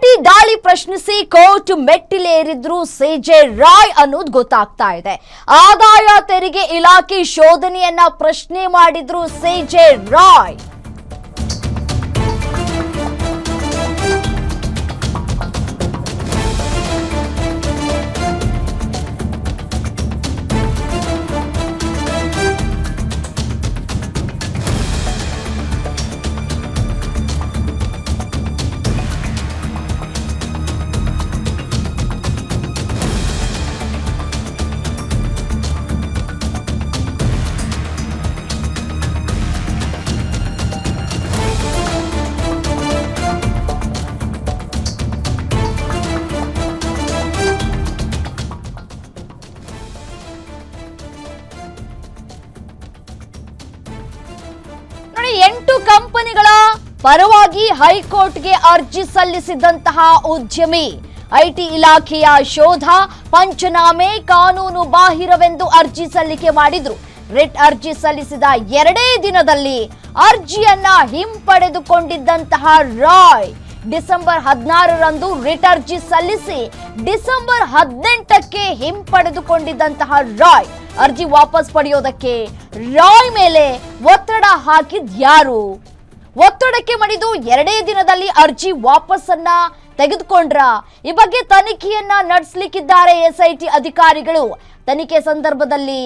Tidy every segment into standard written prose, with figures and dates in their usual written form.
IT ದಾಳಿ ಪ್ರಶ್ನಿಸಿ court ಮೆಟ್ಟಿಲೇರಿದ್ರು CJ Roy ಅನ್ನೋದು ಗೊತ್ತಾಗ್ತಾ ಇದೆ. ಆದಾಯ ತೆರಿಗೆ ಇಲಾಖೆ ಶೋಧನೆಯನ್ನ ಪ್ರಶ್ನೆ ಮಾಡಿದ್ರು ಸಿಜೆ ರಾಯ್. ನೋಡಿ, 8 ಕಂಪನಿಗಳ ಪರವಾಗಿ ಹೈಕೋರ್ಟ್ಗೆ ಅರ್ಜಿ ಸಲ್ಲಿಸಿದಂತಹ ಉದ್ಯಮಿ ಐಟಿ ಇಲಾಖೆಯ ಶೋಧ ಪಂಚನಾಮೆ ಕಾನೂನು ಬಾಹಿರವೆಂದು ಅರ್ಜಿ ಸಲ್ಲಿಕೆ ಮಾಡಿದ್ರು. ರಿಟ್ ಅರ್ಜಿ ಸಲ್ಲಿಸಿದ 2 ದಿನದಲ್ಲಿ ಅರ್ಜಿಯನ್ನ ಹಿಂಪಡೆದುಕೊಂಡಿದ್ದಂತಹ ರಾಯ್ ಡಿಸೆಂಬರ್ 16ರಂದು ರಿಟ್ ಅರ್ಜಿ ಸಲ್ಲಿಸಿ ಡಿಸೆಂಬರ್ 18ಕ್ಕೆ ಹಿಂಪಡೆದುಕೊಂಡಿದ್ದಂತಹ ರಾಯ್ ಅರ್ಜಿ ವಾಪಸ್ ಪಡೆಯೋದಕ್ಕೆ ರಾಯ್ ಮೇಲೆ ಒತ್ತಡ ಹಾಕಿದ್ಯಾರು? ಒತ್ತಡಕ್ಕೆ ಮಣಿದು 2 ದಿನದಲ್ಲಿ ಅರ್ಜಿ ವಾಪಸ್ಸನ್ನ ತೆಗೆದುಕೊಂಡ್ರ? ಈ ಬಗ್ಗೆ ತನಿಖೆಯನ್ನ ನಡೆಸಲಿಕ್ಕಿದ್ದಾರೆ ಎಸ್ಐಟಿ ಅಧಿಕಾರಿಗಳು. ತನಿಖೆ ಸಂದರ್ಭದಲ್ಲಿ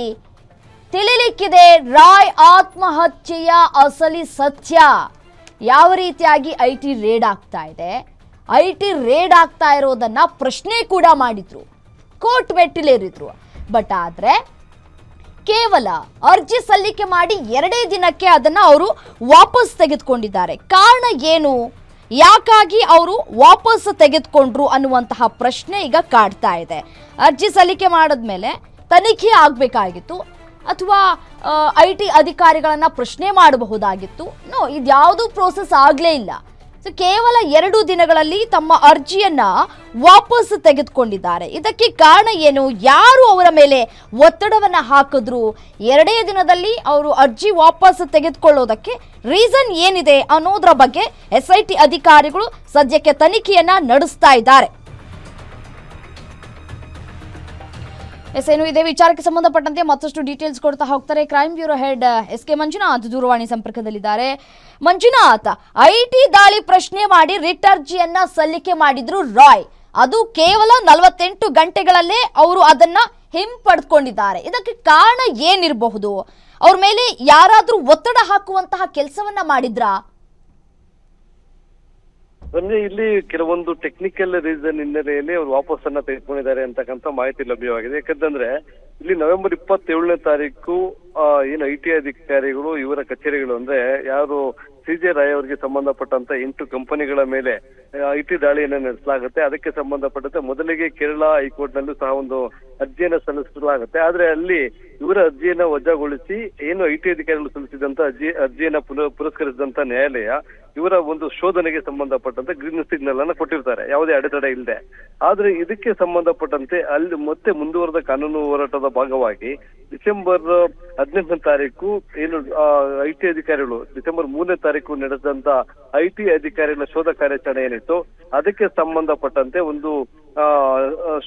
ತಿಳಿಲಿಕ್ಕಿದೆ ರಾಯ್ ಆತ್ಮಹತ್ಯೆಯ ಅಸಲಿ ಸತ್ಯ. ಯಾವ ರೀತಿಯಾಗಿ ಐಟಿ ರೇಡ್ ಆಗ್ತಾ ಇದೆ, ಐಟಿ ರೇಡ್ ಆಗ್ತಾ ಇರೋದನ್ನ ಪ್ರಶ್ನೆ ಕೂಡ ಮಾಡಿದ್ರು, ಕೋರ್ಟ್ ಮೆಟ್ಟಿಲೇರಿದ್ರು. ಬಟ್ ಆದ್ರೆ ಕೇವಲ ಅರ್ಜಿ ಸಲ್ಲಿಕೆ ಮಾಡಿ 2 ದಿನಕ್ಕೆ ಅದನ್ನ ಅವರು ವಾಪಸ್ ತೆಗೆದುಕೊಂಡಿದ್ದಾರೆ. ಕಾರಣ ಏನು, ಯಾಕಾಗಿ ಅವರು ವಾಪಸ್ ತೆಗೆದುಕೊಂಡ್ರು ಅನ್ನುವಂತಹ ಪ್ರಶ್ನೆ ಈಗ ಕಾಡ್ತಾ ಇದೆ. ಅರ್ಜಿ ಸಲ್ಲಿಕೆ ಮಾಡಿದ್ಮೇಲೆ ತನಿಖೆ ಆಗಬೇಕಾಗಿತ್ತು ಅಥವಾ ಐಟಿ ಅಧಿಕಾರಿಗಳನ್ನ ಪ್ರಶ್ನೆ ಮಾಡಬಹುದಾಗಿತ್ತು. ಇದ್ಯಾವುದೂ ಪ್ರೋಸೆಸ್ ಆಗಲೇ ಇಲ್ಲ. ಸೊ ಕೇವಲ 2 ದಿನಗಳಲ್ಲಿ ತಮ್ಮ ಅರ್ಜಿಯನ್ನ ವಾಪಸ್ ತೆಗೆದುಕೊಂಡಿದ್ದಾರೆ. ಇದಕ್ಕೆ ಕಾರಣ ಏನು, ಯಾರು ಅವರ ಮೇಲೆ ಒತ್ತಡವನ್ನ ಹಾಕಿದ್ರು, 2 ದಿನದಲ್ಲಿ ಅವರು ಅರ್ಜಿ ವಾಪಸ್ ತೆಗೆದುಕೊಳ್ಳೋದಕ್ಕೆ ರೀಸನ್ ಏನಿದೆ ಅನ್ನೋದ್ರ ಬಗ್ಗೆ ಎಸ್ಐಟಿ ಅಧಿಕಾರಿಗಳು ಸದ್ಯಕ್ಕೆ ತನಿಖೆಯನ್ನ ನಡೆಸ್ತಾ ಇದ್ದಾರೆ. ಏನು ಇದೇ ವಿಚಾರಕ್ಕೆ ಸಂಬಂಧಪಟ್ಟಂತೆ ಮತ್ತಷ್ಟು ಡೀಟೇಲ್ಸ್ ಕೊಡ್ತಾ ಹೋಗ್ತಾರೆ crime bureau head SK. Manjunath ದೂರವಾಣಿ ಸಂಪರ್ಕದಲ್ಲಿದ್ದಾರೆ. ಮಂಜುನಾಥ್, ಐಟಿ ದಾಳಿ ಪ್ರಶ್ನೆ ಮಾಡಿ ರಿಟ್ ಅರ್ಜಿಯನ್ನ ಸಲ್ಲಿಕೆ ಮಾಡಿದ್ರು ರಾಯ್. ಅದು ಕೇವಲ 48 ಗಂಟೆಗಳಲ್ಲೇ ಅವರು ಅದನ್ನ ಹಿಂಪಡೆದುಕೊಂಡಿದ್ದಾರೆ. ಇದಕ್ಕೆ ಕಾರಣ ಏನಿರಬಹುದು? ಅವ್ರ ಮೇಲೆ ಯಾರಾದ್ರೂ ಒತ್ತಡ ಹಾಕುವಂತಹ ಕೆಲಸವನ್ನ ಮಾಡಿದ್ರಾ? ಅಂದ್ರೆ ಇಲ್ಲಿ ಕೆಲವೊಂದು ಟೆಕ್ನಿಕಲ್ ರೀಸನ್ ಹಿನ್ನೆಲೆಯಲ್ಲಿ ಅವ್ರು ವಾಪಸ್ಸನ್ನ ತೆಗೆದುಕೊಂಡಿದ್ದಾರೆ ಅಂತಕ್ಕಂಥ ಮಾಹಿತಿ ಲಭ್ಯವಾಗಿದೆ. ಯಾಕಂದ್ರೆ ಇಲ್ಲಿ ನವೆಂಬರ್ 27ನೇ ತಾರೀಕು ಏನು ಐಟಿ ಅಧಿಕಾರಿಗಳು ಇವರ ಕಚೇರಿಗಳು ಅಂದ್ರೆ ಯಾರು ಸಿಜೆ ರಾಯ್ ಅವರಿಗೆ ಸಂಬಂಧಪಟ್ಟಂತ 8 ಕಂಪನಿಗಳ ಮೇಲೆ ಐಟಿ ದಾಳಿಯನ್ನ ನಡೆಸಲಾಗುತ್ತೆ. ಅದಕ್ಕೆ ಸಂಬಂಧಪಟ್ಟಂತೆ ಮೊದಲಿಗೆ ಕೇರಳ ಹೈಕೋರ್ಟ್ ನಲ್ಲೂ ಸಹ ಒಂದು ಅರ್ಜಿಯನ್ನ ಸಲ್ಲಿಸಲಾಗುತ್ತೆ. ಆದ್ರೆ ಅಲ್ಲಿ ಇವರ ಅರ್ಜಿಯನ್ನ ವಜಾಗೊಳಿಸಿ ಏನು ಐಟಿ ಅಧಿಕಾರಿಗಳು ಸಲ್ಲಿಸಿದಂತ ಅರ್ಜಿಯನ್ನ ಪುರಸ್ಕರಿಸಿದಂತ ನ್ಯಾಯಾಲಯ ಇವರ ಒಂದು ಶೋಧನೆಗೆ ಸಂಬಂಧಪಟ್ಟಂತೆ ಗ್ರೀನ್ ಸಿಗ್ನಲ್ ಅನ್ನ ಕೊಟ್ಟಿರ್ತಾರೆ, ಯಾವುದೇ ಅಡೆತಡೆ ಇಲ್ಲದೆ. ಆದ್ರೆ ಇದಕ್ಕೆ ಸಂಬಂಧಪಟ್ಟಂತೆ ಅಲ್ಲಿ ಮತ್ತೆ ಮುಂದುವರೆದ ಕಾನೂನು ಹೋರಾಟದ ಭಾಗವಾಗಿ ಡಿಸೆಂಬರ್ 18ನೇ ತಾರೀಕು ಏನು ಐಟಿ ಅಧಿಕಾರಿಗಳು ಡಿಸೆಂಬರ್ 3ನೇ ತಾರೀಕು ನಡೆದಂತ ಐಟಿ ಅಧಿಕಾರಿಗಳ ಶೋಧ ಕಾರ್ಯಾಚರಣೆ ಏನಿತ್ತು ಅದಕ್ಕೆ ಸಂಬಂಧಪಟ್ಟಂತೆ ಒಂದು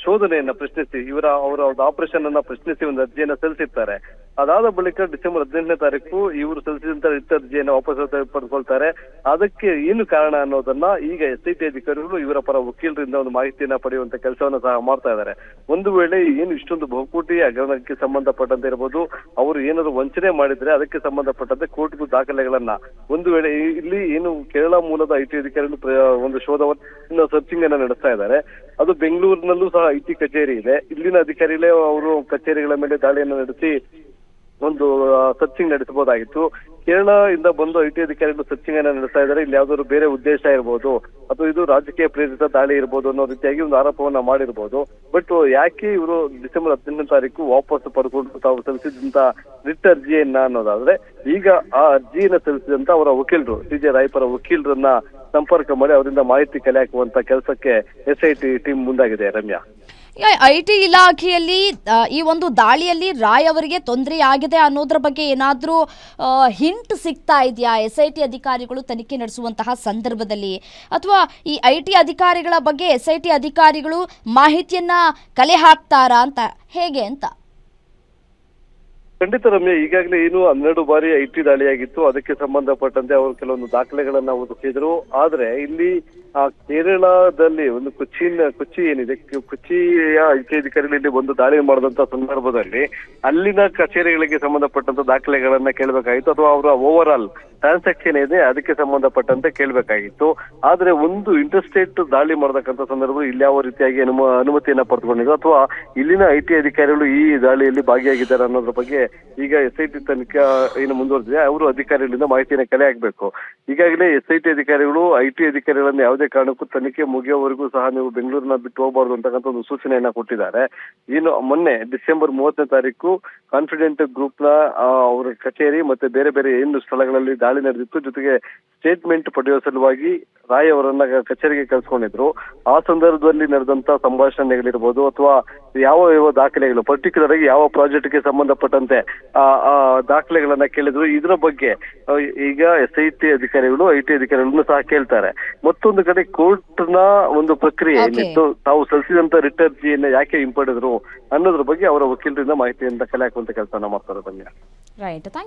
ಶೋಧನೆಯನ್ನ ಪ್ರಶ್ನಿಸಿ ಅವರ ಆಪರೇಷನ್ ಅನ್ನ ಪ್ರಶ್ನಿಸಿ ಒಂದು ಅರ್ಜಿಯನ್ನ ಸಲ್ಲಿಸಿರ್ತಾರೆ. ಅದಾದ ಬಳಿಕ ಡಿಸೆಂಬರ್ 18ನೇ ತಾರೀಕು ಇವರು ಸಲ್ಲಿಸಿದಂತ ರಿಟ್ ಅರ್ಜಿಯನ್ನ ವಾಪಸ್ ಪಡೆದುಕೊಳ್ತಾರೆ. ಅದಕ್ಕೆ ಏನು ಕಾರಣ ಅನ್ನೋದನ್ನ ಈಗ ಎಸ್ಐಟಿ ಅಧಿಕಾರಿಗಳು ಇವರ ಪರ ವಕೀಲರಿಂದ ಒಂದು ಮಾಹಿತಿಯನ್ನ ಪಡೆಯುವಂತ ಕೆಲಸವನ್ನ ಸಹ ಮಾಡ್ತಾ ಇದ್ದಾರೆ. ಒಂದು ವೇಳೆ ಏನು ಇಷ್ಟೊಂದು ಬಹುಕೋಟಿ ಹಗರಣಕ್ಕೆ ಸಂಬಂಧಪಟ್ಟಂತೆ ಇರಬಹುದು, ಅವರು ಏನಾದ್ರು ವಂಚನೆ ಮಾಡಿದ್ರೆ ಅದಕ್ಕೆ ಸಂಬಂಧಪಟ್ಟಂತೆ ಕೋರ್ಟ್ಗೂ ದಾಖಲೆಗಳನ್ನ, ಒಂದು ವೇಳೆ ಇಲ್ಲಿ ಏನು ಕೇರಳ ಮೂಲದ ಐಟಿ ಅಧಿಕಾರಿಗಳು ಒಂದು ಶೋಧವನ್ನು ಸರ್ಚಿಂಗ್ ಅನ್ನ ನಡೆಸ್ತಾ ಇದ್ದಾರೆ. ಅದು ಬೆಂಗಳೂರಿನಲ್ಲೂ ಸಹ ಐಟಿ ಕಚೇರಿ ಇದೆ. ಇಲ್ಲಿನ ಅಧಿಕಾರಿಗಳೇ ಅವರು ಕಚೇರಿಗಳ ಮೇಲೆ ದಾಳಿಯನ್ನು ನಡೆಸಿ ಒಂದು ಸರ್ಚಿಂಗ್ ನಡೆಸಬಹುದಾಗಿತ್ತು. ಕೇರಳ ಇಂದ ಬಂದು ಐಟಿ ಅಧಿಕಾರಿಗಳು ಸರ್ಚಿಂಗ್ ಅನ್ನ ನಡೆಸ್ತಾ ಇದ್ದಾರೆ. ಇಲ್ಲಿ ಯಾವ್ದಾದ್ರು ಬೇರೆ ಉದ್ದೇಶ ಇರಬಹುದು ಅಥವಾ ಇದು ರಾಜಕೀಯ ಪ್ರೇರಿತ ದಾಳಿ ಇರಬಹುದು ಅನ್ನೋ ರೀತಿಯಾಗಿ ಒಂದು ಆರೋಪವನ್ನ ಮಾಡಿರ್ಬೋದು. ಬಟ್ ಯಾಕೆ ಇವರು ಡಿಸೆಂಬರ್ 18ನೇ ತಾರೀಕು ವಾಪಸ್ ಪಡೆದುಕೊಂಡು ತಾವು ಸಲ್ಲಿಸಿದಂತ ರಿಟ್ ಅರ್ಜಿಯನ್ನ ಅನ್ನೋದಾದ್ರೆ, ಈಗ ಆ ಅರ್ಜಿಯನ್ನ ಸಲ್ಲಿಸಿದಂತ ಅವರ ವಕೀಲರು ಸಿಜೆ ರಾಯ್ ಪರ ವಕೀಲರನ್ನ ಸಂಪರ್ಕ ಮಾಡಿ ಅವರಿಂದ ಮಾಹಿತಿ ಕಲೆ ಹಾಕುವಂತ ಕೆಲಸಕ್ಕೆ ಎಸ್ಐಟಿ ಟೀಮ್ ಮುಂದಾಗಿದೆ. ರಮ್ಯಾ, IT ಇಲಾಖೆಯಲ್ಲಿ ಈ ಒಂದು ದಾಳಿಯಲ್ಲಿ ರಾಯ್ ಅವರಿಗೆ ತೊಂದರೆ ಆಗಿದೆ ಅನ್ನೋದ್ರ ಬಗ್ಗೆ ಏನಾದರೂ ಹಿಂಟ್ ಸಿಗ್ತಾ ಇದೆಯಾ SIT ಅಧಿಕಾರಿಗಳು ತನಿಖೆ ನಡೆಸುವಂತಹ ಸಂದರ್ಭದಲ್ಲಿ, ಅಥವಾ ಈ IT ಅಧಿಕಾರಿಗಳ ಬಗ್ಗೆ SIT ಅಧಿಕಾರಿಗಳು ಮಾಹಿತಿಯನ್ನ ಕಲೆ ಹಾಕ್ತಾರಾ ಅಂತ, ಹೇಗೆ ಅಂತ? ಖಂಡಿತ ರಮ್ಯ, ಈಗಾಗಲೇ ಏನು 12 ಬಾರಿ IT ದಾಳಿಯಾಗಿತ್ತು. ಅದಕ್ಕೆ ಸಂಬಂಧಪಟ್ಟಂತೆ ಅವರು ಕೆಲವೊಂದು ದಾಖಲೆಗಳನ್ನ ಒದಗಿಸಿದ್ರು. ಆದ್ರೆ ಇಲ್ಲಿ ಕೇರಳದಲ್ಲಿ ಒಂದು ಕೊಚ್ಚಿ ಏನಿದೆ, ಕೊಚ್ಚಿಯ IT ಅಧಿಕಾರಿಗಳು ಇಲ್ಲಿ ಒಂದು ದಾಳಿ ಮಾಡಿದಂತ ಸಂದರ್ಭದಲ್ಲಿ ಅಲ್ಲಿನ ಕಚೇರಿಗಳಿಗೆ ಸಂಬಂಧಪಟ್ಟಂತ ದಾಖಲೆಗಳನ್ನ ಕೇಳಬೇಕಾಗಿತ್ತು, ಅಥವಾ ಅವರ ಓವರ್ ಆಲ್ ಟ್ರಾನ್ಸಾಕ್ಷನ್ ಇದೆ ಅದಕ್ಕೆ ಸಂಬಂಧಪಟ್ಟಂತೆ ಕೇಳಬೇಕಾಗಿತ್ತು. ಆದ್ರೆ ಒಂದು ಇಂಟರ್ಸ್ಟೇಟ್ ದಾಳಿ ಮಾಡತಕ್ಕಂಥ ಸಂದರ್ಭ ಇಲ್ಲಿ ಯಾವ ರೀತಿಯಾಗಿ ಅನುಮತಿಯನ್ನ ಪಡೆದುಕೊಂಡಿದ್ರು, ಅಥವಾ ಇಲ್ಲಿನ IT ಅಧಿಕಾರಿಗಳು ಈ ದಾಳಿಯಲ್ಲಿ ಭಾಗಿಯಾಗಿದ್ದಾರೆ ಅನ್ನೋದ್ರ ಬಗ್ಗೆ ಈಗ SIT ತನಿಖೆ ಏನು ಮುಂದುವರೆದಿದೆ. ಅವರು ಅಧಿಕಾರಿಗಳಿಂದ ಮಾಹಿತಿಯನ್ನು ಕಲೆ ಹಾಕಬೇಕು. ಈಗಾಗಲೇ SIT ಅಧಿಕಾರಿಗಳು IT ಅಧಿಕಾರಿಗಳನ್ನ ಯಾವುದೇ ಕಾರಣಕ್ಕೂ ತನಿಖೆ ಮುಗಿಯೋವರೆಗೂ ಸಹ ನೀವು ಬೆಂಗಳೂರಿನ ಬಿಟ್ಟು ಹೋಗಬಾರ್ದು ಅಂತಕ್ಕಂಥ ಒಂದು ಸೂಚನೆಯನ್ನ ಕೊಟ್ಟಿದ್ದಾರೆ. ಇನ್ನು ಮೊನ್ನೆ ಡಿಸೆಂಬರ್ 30ನೇ ತಾರೀಕು ಕಾನ್ಫಿಡೆಂಟ್ ಗ್ರೂಪ್ ನ ಅವರ ಕಚೇರಿ ಮತ್ತೆ ಬೇರೆ ಬೇರೆ ಏನು ಸ್ಥಳಗಳಲ್ಲಿ ದಾಳಿ ನಡೆದಿತ್ತು, ಜೊತೆಗೆ ಸ್ಟೇಟ್ಮೆಂಟ್ ಪಡೆಯುವ ಸಲುವಾಗಿ ರಾಯ್ ಅವರನ್ನ ಕಚೇರಿಗೆ ಕಳ್ಸಿಕೊಂಡಿದ್ರು. ಆ ಸಂದರ್ಭದಲ್ಲಿ ನಡೆದಂತ ಸಂಭಾಷಣೆಗಳಿರ್ಬೋದು, ಅಥವಾ ಯಾವ ದಾಖಲೆಗಳು ಪರ್ಟಿಕ್ಯುಲರ್ ಆಗಿ ಯಾವ ಪ್ರಾಜೆಕ್ಟ್ಗೆ ಸಂಬಂಧಪಟ್ಟಂತೆ ದಾಖಲೆಗಳನ್ನ ಕೇಳಿದ್ರು, ಇದರ ಬಗ್ಗೆ ಈಗ SIT ಅಧಿಕಾರಿಗಳು IT ಅಧಿಕಾರಿಗಳನ್ನು ಸಹ ಕೇಳ್ತಾರೆ. ಮತ್ತೊಂದು ಕಡೆ ಕೋರ್ಟ್ ನ ಒಂದು ಪ್ರಕ್ರಿಯೆ ಏನಿತ್ತು, ತಾವು ಸಲ್ಲಿಸಿದಂತ ರಿಟ್ ಅರ್ಜಿಯನ್ನ ಯಾಕೆ ಹಿಂಪಡೆದ್ರು ಅನ್ನೋದ್ರ ಬಗ್ಗೆ ಅವರ ವಕೀಲರಿಂದ ಮಾಹಿತಿಯಿಂದ ಕಲೆ ಹಾಕುವಂತ ಕೆಲಸನ ಮಾಡ್ತಾರೆ. ರೈಟ್.